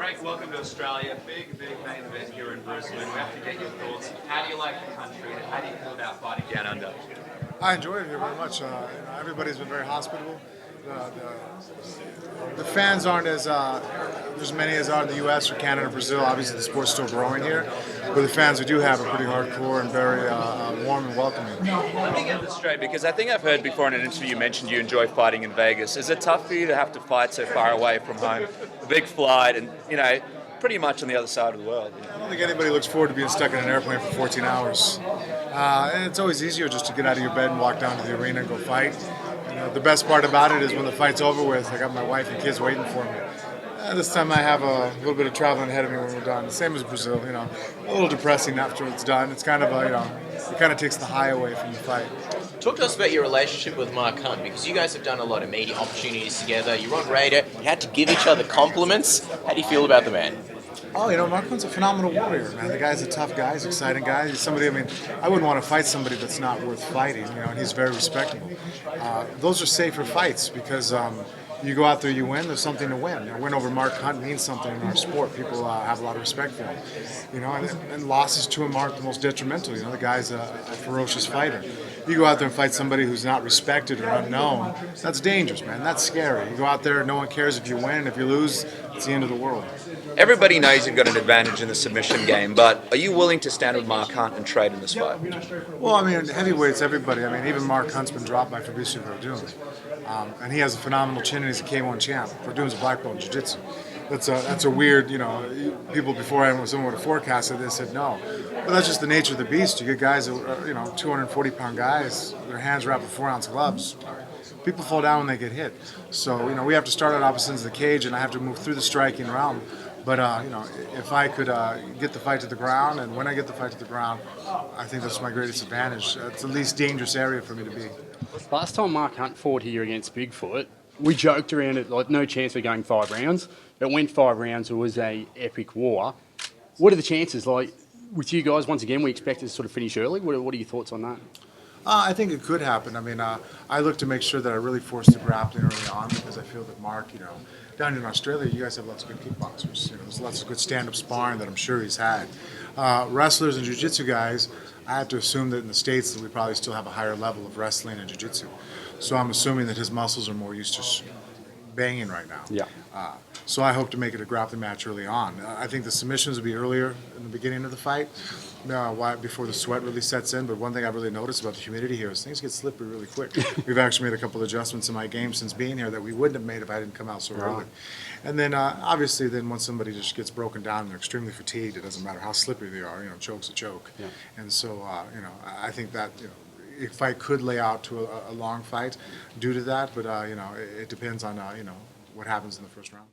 Frank, welcome to Australia. Big main event here in Brisbane. We have to get your thoughts. How do you like the country? How do you feel about fighting down under? I enjoy it here very much. Everybody's been very hospitable. The fans aren't as many as are in the U.S. or Canada or Brazil. Obviously, the sport's still growing here, but the fans we do have are pretty hardcore and very warm and welcoming. Let me get this straight, because I think I've heard before in an interview you mentioned you enjoy fighting in Vegas. Is it tough for you to have to fight so far away from home? A big flight and, pretty much on the other side of the world. I don't think anybody looks forward to being stuck in an airplane for 14 hours. And it's always easier just to get out of your bed and walk down to the arena and go fight. The best part about it is when the fight's over with, I got my wife and kids waiting for me. This time I have a little bit of traveling ahead of me when we're done. Same as Brazil, a little depressing after it's done. It's kind of it kind of takes the high away from the fight. Talk to us about your relationship with Mark Hunt, because you guys have done a lot of media opportunities together. You're on radio. You had to give each other compliments. How do you feel about the man? Oh, Mark Hunt's a phenomenal warrior, man. The guy's a tough guy. He's an exciting guy. He's somebody, I wouldn't want to fight somebody that's not worth fighting, and he's very respectable. Those are safer fights because you go out there, you win, there's something to win. A win over Mark Hunt means something in our sport. People have a lot of respect for him. And losses to him aren't the most detrimental. The guy's a ferocious fighter. You go out there and fight somebody who's not respected or unknown, that's dangerous, man. That's scary. You go out there, no one cares if you win. If you lose, it's the end of the world. Everybody knows you've got an advantage in the submission game, but are you willing to stand with Mark Hunt and trade in this fight? Well, heavyweights, everybody. Even Mark Hunt's been dropped by Fabricio Verdun. And he has a phenomenal chin, and he's a K1 champ. Verdun's a black belt in jiu-jitsu. That's a weird, people before someone would have forecasted this said no. But that's just the nature of the beast. You get guys that are, 240-pound guys, their hands wrapped with 4-ounce gloves. People fall down when they get hit. So, we have to start at opposite ends of the cage, and I have to move through the striking realm. But, if I could get the fight to the ground, and when I get the fight to the ground, I think that's my greatest advantage. It's the least dangerous area for me to be. Last time Mark Hunt fought here against Bigfoot, we joked around it like no chance of going 5 rounds. It went 5 rounds. It was a epic war. What are the chances? Like with you guys, once again, we expect it to sort of finish early. What are your thoughts on that? I think it could happen. I look to make sure that I really force the grappling early on because I feel that Mark, down in Australia, you guys have lots of good kickboxers. There's lots of good stand-up sparring that I'm sure he's had. Wrestlers and jiu-jitsu guys, I have to assume that in the States that we probably still have a higher level of wrestling and jiu-jitsu. So I'm assuming that his muscles are more used to banging right now. Yeah. So I hope to make it a grappling match early on. I think the submissions will be earlier in the beginning of the fight, before the sweat really sets in. But one thing I've really noticed about the humidity here is things get slippery really quick. We've actually made a couple of adjustments in my game since being here that we wouldn't have made if I didn't come out so early. And then obviously once somebody just gets broken down and they're extremely fatigued, it doesn't matter how slippery they are, choke's a choke. Yeah. And so, I think that, a fight could lay out to a long fight due to that, but, it depends on, what happens in the first round.